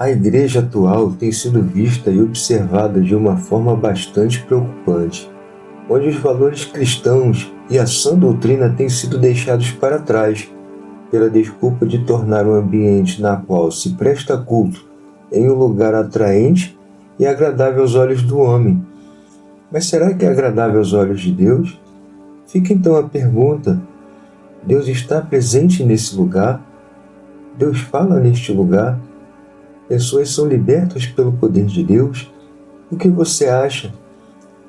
A igreja atual tem sido vista e observada de uma forma bastante preocupante, onde os valores cristãos e a sã doutrina têm sido deixados para trás, pela desculpa de tornar um ambiente na qual se presta culto em um lugar atraente e agradável aos olhos do homem. Mas será que é agradável aos olhos de Deus? Fica então a pergunta: Deus está presente nesse lugar? Deus fala neste lugar? Pessoas são libertas pelo poder de Deus? O que você acha?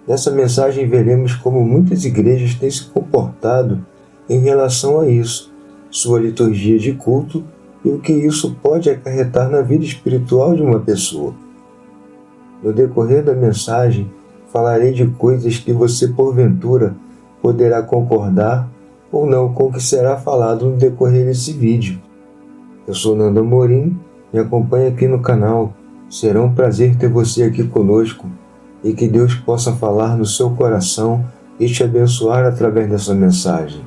Nessa mensagem veremos como muitas igrejas têm se comportado em relação a isso, sua liturgia de culto e o que isso pode acarretar na vida espiritual de uma pessoa. No decorrer da mensagem, falarei de coisas que você porventura poderá concordar ou não com o que será falado no decorrer desse vídeo. Eu sou Nando Amorim, me acompanhe aqui no canal. Será um prazer ter você aqui conosco e que Deus possa falar no seu coração e te abençoar através dessa mensagem.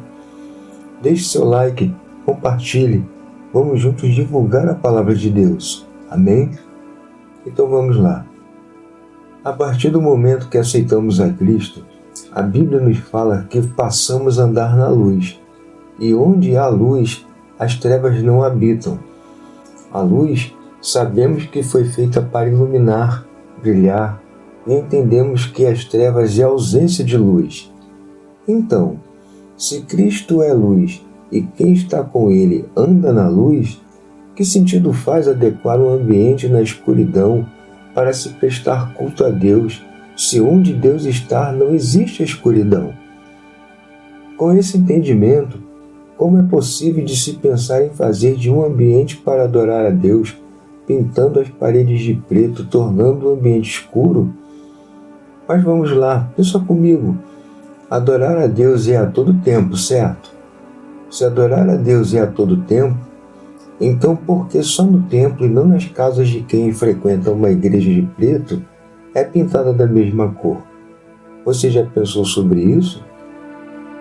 Deixe seu like, compartilhe, vamos juntos divulgar a palavra de Deus. Amém? Então vamos lá. A partir do momento que aceitamos a Cristo, a Bíblia nos fala que passamos a andar na luz, e onde há luz, as trevas não habitam. A luz, sabemos que foi feita para iluminar, brilhar, e entendemos que as trevas é a ausência de luz. Então, se Cristo é luz e quem está com Ele anda na luz, que sentido faz adequar um ambiente na escuridão para se prestar culto a Deus, se onde Deus está não existe a escuridão? Com esse entendimento, como é possível de se pensar em fazer de um ambiente para adorar a Deus, pintando as paredes de preto, tornando o ambiente escuro? Mas vamos lá, pensa comigo. Adorar a Deus é a todo tempo, certo? Se adorar a Deus é a todo tempo, então por que só no templo e não nas casas de quem frequenta uma igreja de preto é pintada da mesma cor? Você já pensou sobre isso?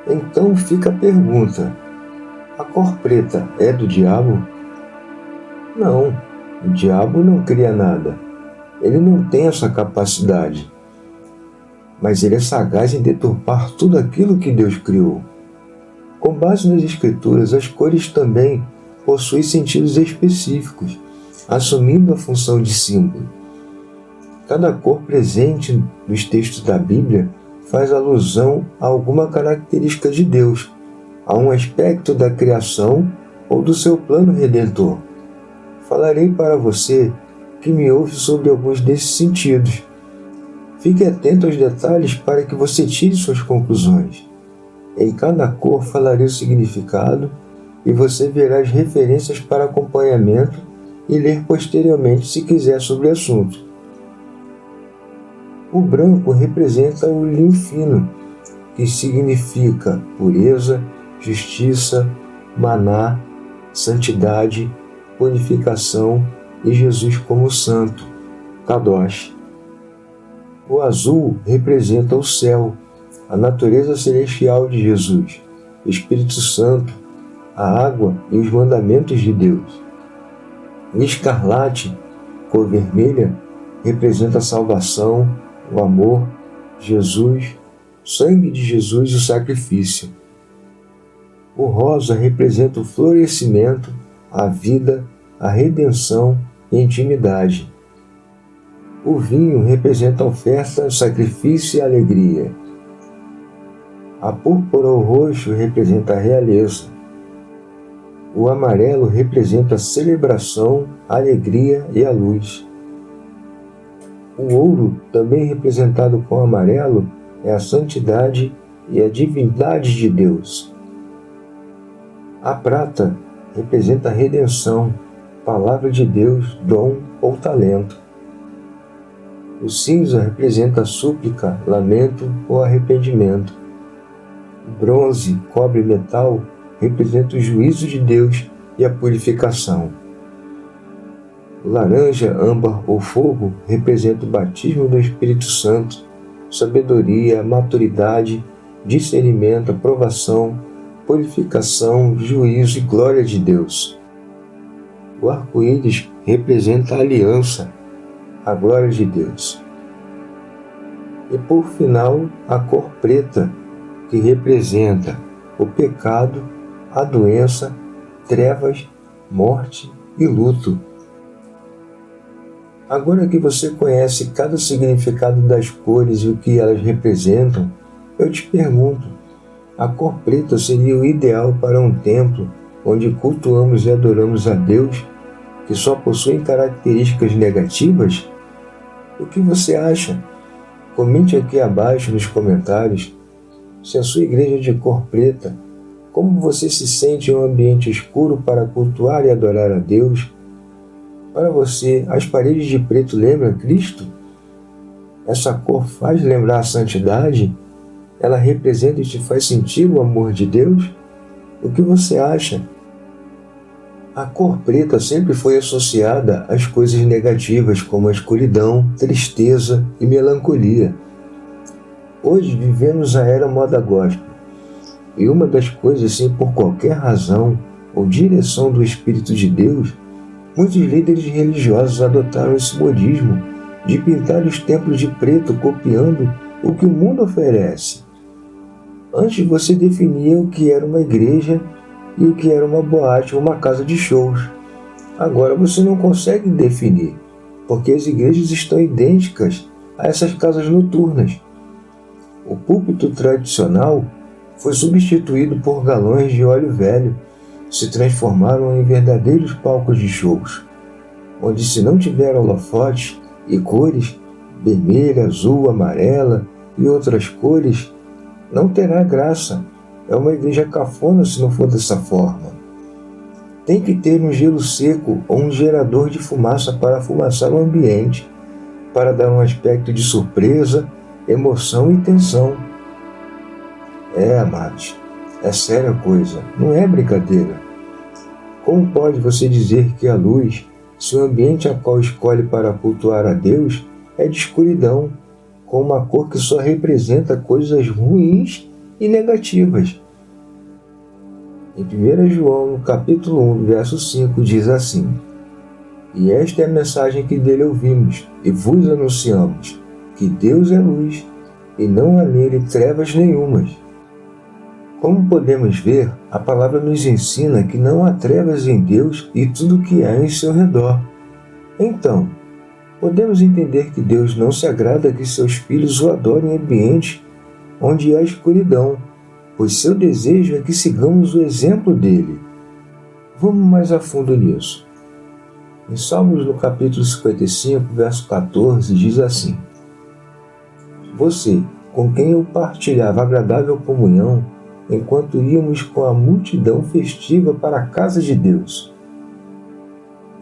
Então fica a pergunta: a cor preta é do diabo? Não, o diabo não cria nada. Ele não tem essa capacidade. Mas ele é sagaz em deturpar tudo aquilo que Deus criou. Com base nas Escrituras, as cores também possuem sentidos específicos, assumindo a função de símbolo. Cada cor presente nos textos da Bíblia faz alusão a alguma característica de Deus, a um aspecto da criação ou do seu plano redentor. Falarei para você que me ouve sobre alguns desses sentidos. Fique atento aos detalhes para que você tire suas conclusões. Em cada cor falarei o significado e você verá as referências para acompanhamento e ler posteriormente se quiser sobre o assunto. O branco representa o linho fino, que significa pureza, justiça, maná, santidade, purificação e Jesus como santo, Kadosh. O azul representa o céu, a natureza celestial de Jesus, o Espírito Santo, a água e os mandamentos de Deus. O escarlate, cor vermelha, representa a salvação, o amor, Jesus, o sangue de Jesus e o sacrifício. O rosa representa o florescimento, a vida, a redenção e a intimidade. O vinho representa a oferta, sacrifício e alegria. A púrpura ou roxo representa a realeza. O amarelo representa a celebração, a alegria e a luz. O ouro, também representado com amarelo, é a santidade e a divindade de Deus. A prata representa a redenção, palavra de Deus, dom ou talento. O cinza representa a súplica, lamento ou arrependimento. O bronze, cobre e metal representa o juízo de Deus e a purificação. O laranja, âmbar ou fogo representa o batismo do Espírito Santo, sabedoria, maturidade, discernimento, aprovação, purificação, juízo e glória de Deus. O arco-íris representa a aliança, a glória de Deus. E por final, a cor preta, que representa o pecado, a doença, trevas, morte e luto. Agora que você conhece cada significado das cores e o que elas representam, eu te pergunto, a cor preta seria o ideal para um templo onde cultuamos e adoramos a Deus, que só possuem características negativas? O que você acha? Comente aqui abaixo nos comentários. Se a sua igreja é de cor preta, como você se sente em um ambiente escuro para cultuar e adorar a Deus? Para você, as paredes de preto lembram Cristo? Essa cor faz lembrar a santidade? Ela representa e te faz sentir o amor de Deus? O que você acha? A cor preta sempre foi associada às coisas negativas como a escuridão, tristeza e melancolia. Hoje vivemos a era moda gospel, e uma das coisas, sem por qualquer razão ou direção do Espírito de Deus, muitos líderes religiosos adotaram esse modismo de pintar os templos de preto copiando o que o mundo oferece. Antes você definia o que era uma igreja e o que era uma boate ou uma casa de shows. Agora você não consegue definir, porque as igrejas estão idênticas a essas casas noturnas. O púlpito tradicional foi substituído por galões de óleo velho, se transformaram em verdadeiros palcos de shows, onde se não tiver holofotes e cores, vermelha, azul, amarela e outras cores, não terá graça. É uma igreja cafona se não for dessa forma. Tem que ter um gelo seco ou um gerador de fumaça para afumaçar o ambiente, para dar um aspecto de surpresa, emoção e tensão. Amados, é séria a coisa, não é brincadeira. Como pode você dizer que a luz, se o ambiente a qual escolhe para cultuar a Deus é de escuridão, com uma cor que só representa coisas ruins e negativas? Em 1 João, no capítulo 1, verso 5, diz assim: E esta é a mensagem que dele ouvimos e vos anunciamos, que Deus é luz e não há nele trevas nenhumas. Como podemos ver, a palavra nos ensina que não há trevas em Deus e tudo o que há em seu redor. Então, podemos entender que Deus não se agrada que seus filhos o adorem em ambientes onde há escuridão, pois seu desejo é que sigamos o exemplo dele. Vamos mais a fundo nisso. Em Salmos, no capítulo 55, verso 14, diz assim: Você, com quem eu partilhava agradável comunhão, enquanto íamos com a multidão festiva para a casa de Deus.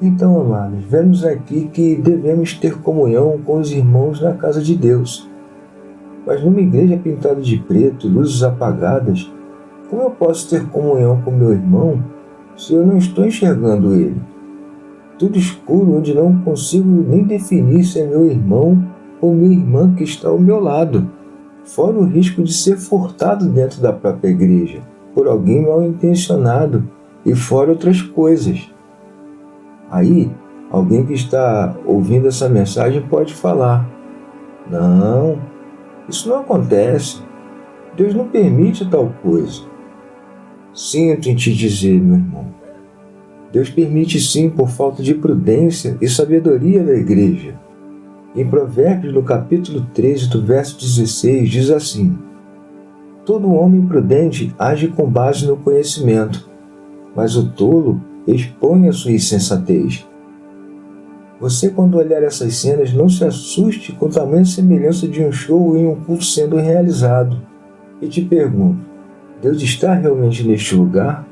Então, amados, vemos aqui que devemos ter comunhão com os irmãos na casa de Deus. Mas numa igreja pintada de preto, luzes apagadas, como eu posso ter comunhão com meu irmão se eu não estou enxergando ele? Tudo escuro, onde não consigo nem definir se é meu irmão ou minha irmã que está ao meu lado. Fora o risco de ser furtado dentro da própria igreja, por alguém mal intencionado, e fora outras coisas. Aí, alguém que está ouvindo essa mensagem pode falar: não, isso não acontece. Deus não permite tal coisa. Sinto em te dizer, meu irmão, Deus permite sim por falta de prudência e sabedoria da igreja. Em Provérbios, no capítulo 13, do verso 16, diz assim: Todo homem prudente age com base no conhecimento, mas o tolo expõe a sua insensatez. Você, quando olhar essas cenas, não se assuste com tamanha semelhança de um show em um culto sendo realizado. E te pergunto, Deus está realmente neste lugar?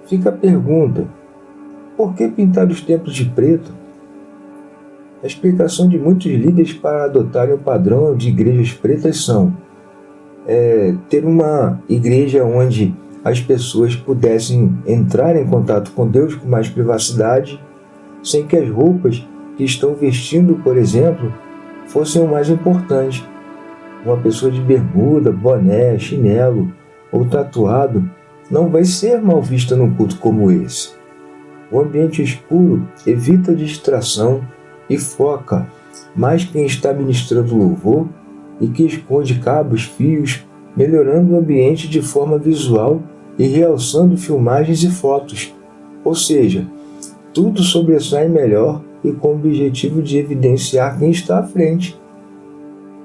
Fica a pergunta: por que pintar os templos de preto? A explicação de muitos líderes para adotarem o padrão de igrejas pretas são ter uma igreja onde as pessoas pudessem entrar em contato com Deus com mais privacidade, sem que as roupas que estão vestindo, por exemplo, fossem o mais importante. Uma pessoa de bermuda, boné, chinelo ou tatuado não vai ser mal vista num culto como esse. O ambiente escuro evita a distração e foca mais quem está ministrando louvor e que esconde cabos, fios, melhorando o ambiente de forma visual e realçando filmagens e fotos. Ou seja, tudo sobressai melhor e com o objetivo de evidenciar quem está à frente.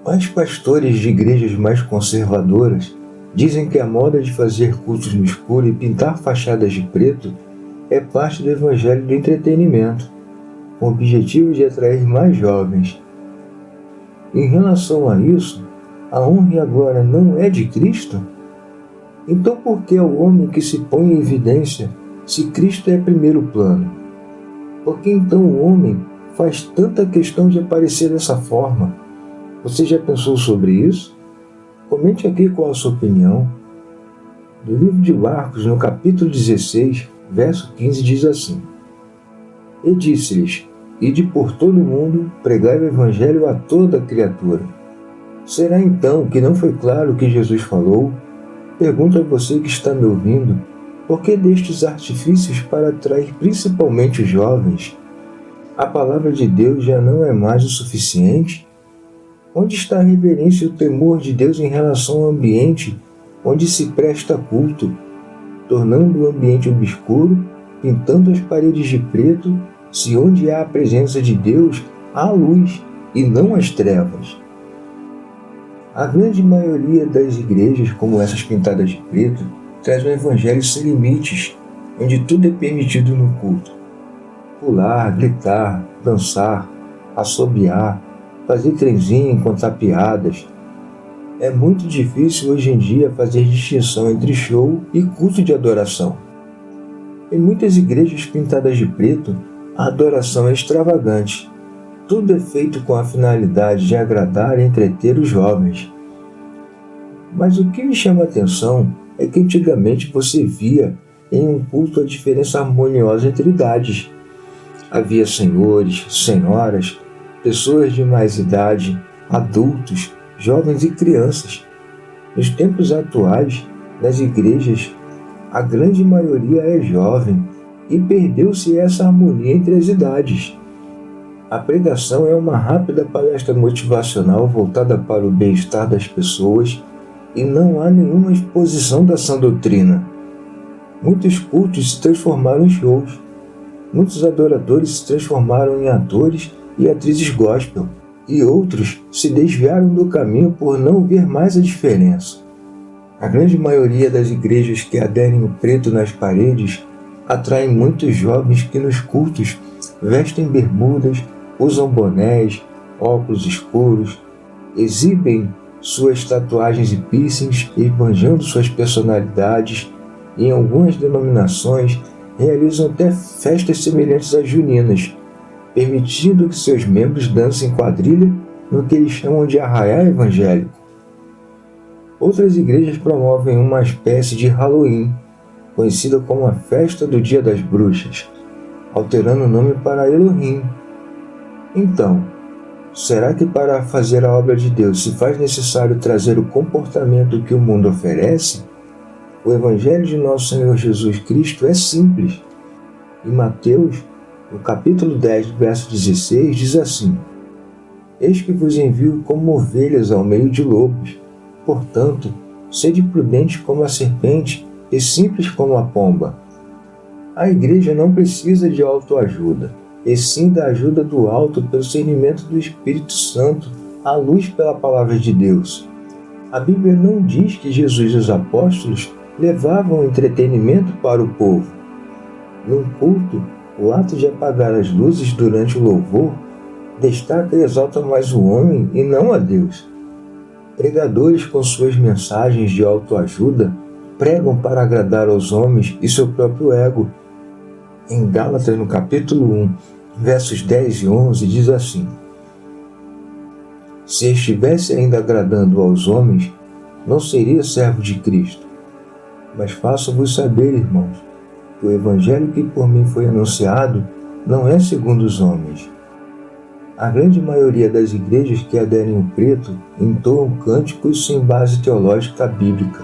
Mas pastores de igrejas mais conservadoras dizem que a moda de fazer cultos no escuro e pintar fachadas de preto é parte do evangelho do entretenimento, com o objetivo de atrair mais jovens. Em relação a isso, a honra e a glória não é de Cristo? Então por que é o homem que se põe em evidência se Cristo é primeiro plano? Por que então o homem faz tanta questão de aparecer dessa forma? Você já pensou sobre isso? Comente aqui qual a sua opinião. No livro de Marcos, no capítulo 16, verso 15, diz assim: E disse-lhes: Ide por todo o mundo, pregai o evangelho a toda criatura. Será então que não foi claro o que Jesus falou? Pergunto a você que está me ouvindo, por que destes artifícios para atrair principalmente os jovens? A palavra de Deus já não é mais o suficiente? Onde está a reverência e o temor de Deus em relação ao ambiente onde se presta culto, tornando o ambiente obscuro, pintando as paredes de preto, se onde há a presença de Deus, há luz e não as trevas? A grande maioria das igrejas, como essas pintadas de preto, traz um evangelho sem limites, onde tudo é permitido no culto. Pular, gritar, dançar, assobiar, fazer trenzinho, contar piadas. É muito difícil hoje em dia fazer distinção entre show e culto de adoração. Em muitas igrejas pintadas de preto, a adoração é extravagante. Tudo é feito com a finalidade de agradar e entreter os jovens. Mas o que me chama a atenção é que antigamente você via em um culto a diferença harmoniosa entre idades. Havia senhores, senhoras, pessoas de mais idade, adultos, jovens e crianças. Nos tempos atuais, nas igrejas, a grande maioria é jovem e perdeu-se essa harmonia entre as idades. A pregação é uma rápida palestra motivacional voltada para o bem-estar das pessoas e não há nenhuma exposição da sã doutrina. Muitos cultos se transformaram em shows. Muitos adoradores se transformaram em atores e atrizes gospel, e outros se desviaram do caminho por não ver mais a diferença. A grande maioria das igrejas que aderem o preto nas paredes atraem muitos jovens que nos cultos vestem bermudas, usam bonés, óculos escuros, exibem suas tatuagens e piercings, esbanjando suas personalidades, e em algumas denominações realizam até festas semelhantes às juninas, permitindo que seus membros dancem quadrilha no que eles chamam de arraial evangélico. Outras igrejas promovem uma espécie de Halloween, conhecida como a Festa do Dia das Bruxas, alterando o nome para Elohim. Então, será que para fazer a obra de Deus se faz necessário trazer o comportamento que o mundo oferece? O Evangelho de nosso Senhor Jesus Cristo é simples. Em Mateus, no capítulo 10, verso 16, diz assim: Eis que vos envio como ovelhas ao meio de lobos. Portanto, sede prudentes como a serpente e simples como a pomba. A igreja não precisa de autoajuda, e sim da ajuda do alto pelo discernimento do Espírito Santo, à luz pela palavra de Deus. A Bíblia não diz que Jesus e os apóstolos levavam entretenimento para o povo. Num culto, o ato de apagar as luzes durante o louvor destaca e exalta mais o homem e não a Deus. Pregadores com suas mensagens de autoajuda pregam para agradar aos homens e seu próprio ego. Em Gálatas, no capítulo 1, versos 10 e 11, diz assim: Se estivesse ainda agradando aos homens, não seria servo de Cristo. Mas faço-vos saber, irmãos, que o evangelho que por mim foi anunciado não é segundo os homens. A grande maioria das igrejas que aderem ao preto entoam cânticos sem base teológica bíblica.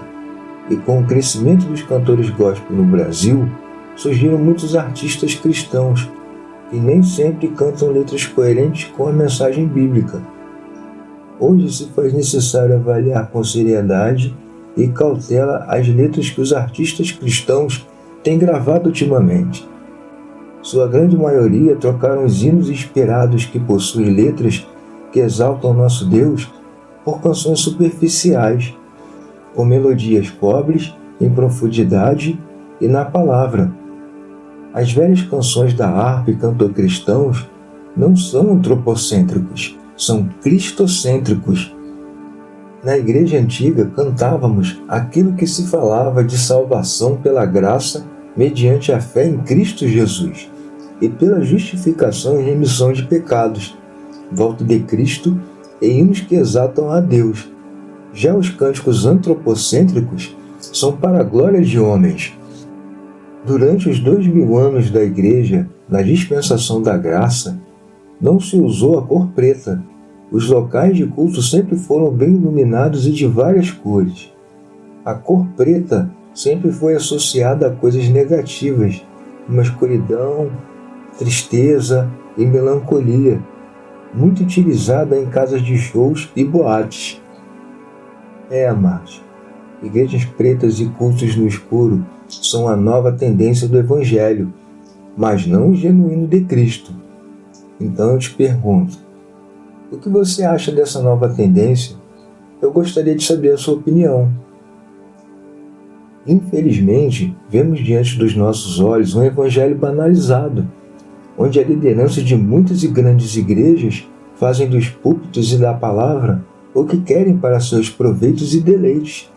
E com o crescimento dos cantores gospel no Brasil, surgiram muitos artistas cristãos que nem sempre cantam letras coerentes com a mensagem bíblica. Hoje se faz necessário avaliar com seriedade e cautela as letras que os artistas cristãos têm gravado ultimamente. Sua grande maioria trocaram os hinos inspirados que possuem letras que exaltam nosso Deus por canções superficiais, com melodias pobres em profundidade e na palavra. As velhas canções da harpa e cantor-cristãos não são antropocêntricos, são cristocêntricos. Na igreja antiga cantávamos aquilo que se falava de salvação pela graça mediante a fé em Cristo Jesus e pela justificação e remissão de pecados, volta de Cristo e hinos que exaltam a Deus. Já os cânticos antropocêntricos são para a glória de homens. Durante os 2000 anos da Igreja, na dispensação da graça, não se usou a cor preta. Os locais de culto sempre foram bem iluminados e de várias cores. A cor preta sempre foi associada a coisas negativas, como a escuridão, tristeza e melancolia, muito utilizada em casas de shows e boates. Amados, igrejas pretas e cultos no escuro são a nova tendência do Evangelho, mas não o genuíno de Cristo. Então eu te pergunto, o que você acha dessa nova tendência? Eu gostaria de saber a sua opinião. Infelizmente, vemos diante dos nossos olhos um evangelho banalizado, onde a liderança de muitas e grandes igrejas fazem dos púlpitos e da palavra o que querem para seus proveitos e deleites.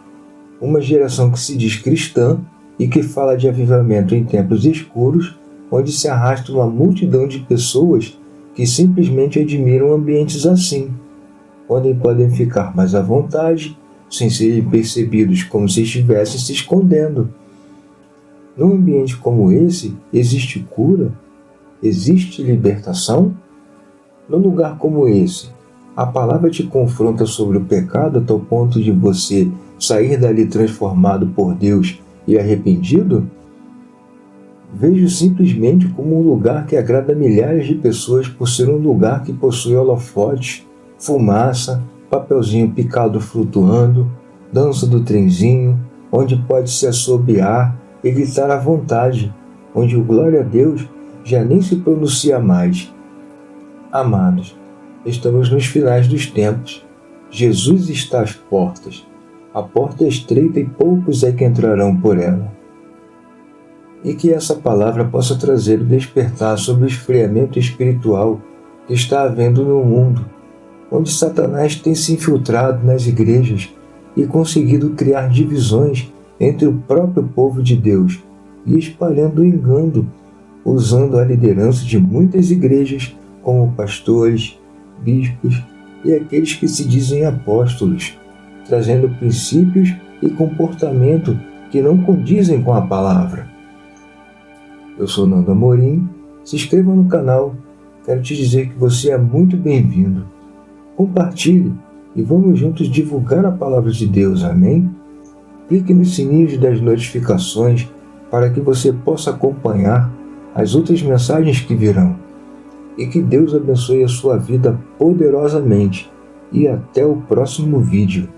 Uma geração que se diz cristã e que fala de avivamento em templos escuros, onde se arrasta uma multidão de pessoas que simplesmente admiram ambientes assim, onde podem ficar mais à vontade, sem serem percebidos como se estivessem se escondendo. Num ambiente como esse, existe cura? Existe libertação? Num lugar como esse, a palavra te confronta sobre o pecado a tal ponto de você sair dali transformado por Deus e arrependido? Vejo simplesmente como um lugar que agrada milhares de pessoas por ser um lugar que possui holofotes, fumaça, papelzinho picado flutuando, dança do trenzinho, onde pode se assobiar e gritar à vontade, onde o glória a Deus já nem se pronuncia mais. Amados, estamos nos finais dos tempos. Jesus está às portas. A porta é estreita e poucos é que entrarão por ela. E que essa palavra possa trazer o despertar sobre o esfriamento espiritual que está havendo no mundo, onde Satanás tem se infiltrado nas igrejas e conseguido criar divisões entre o próprio povo de Deus e espalhando o engano, usando a liderança de muitas igrejas como pastores, bispos e aqueles que se dizem apóstolos, trazendo princípios e comportamento que não condizem com a palavra. Eu sou Nando Amorim, se inscreva no canal, quero te dizer que você é muito bem-vindo. Compartilhe e vamos juntos divulgar a palavra de Deus, amém? Clique nos sininhos das notificações para que você possa acompanhar as outras mensagens que virão. E que Deus abençoe a sua vida poderosamente. E até o próximo vídeo.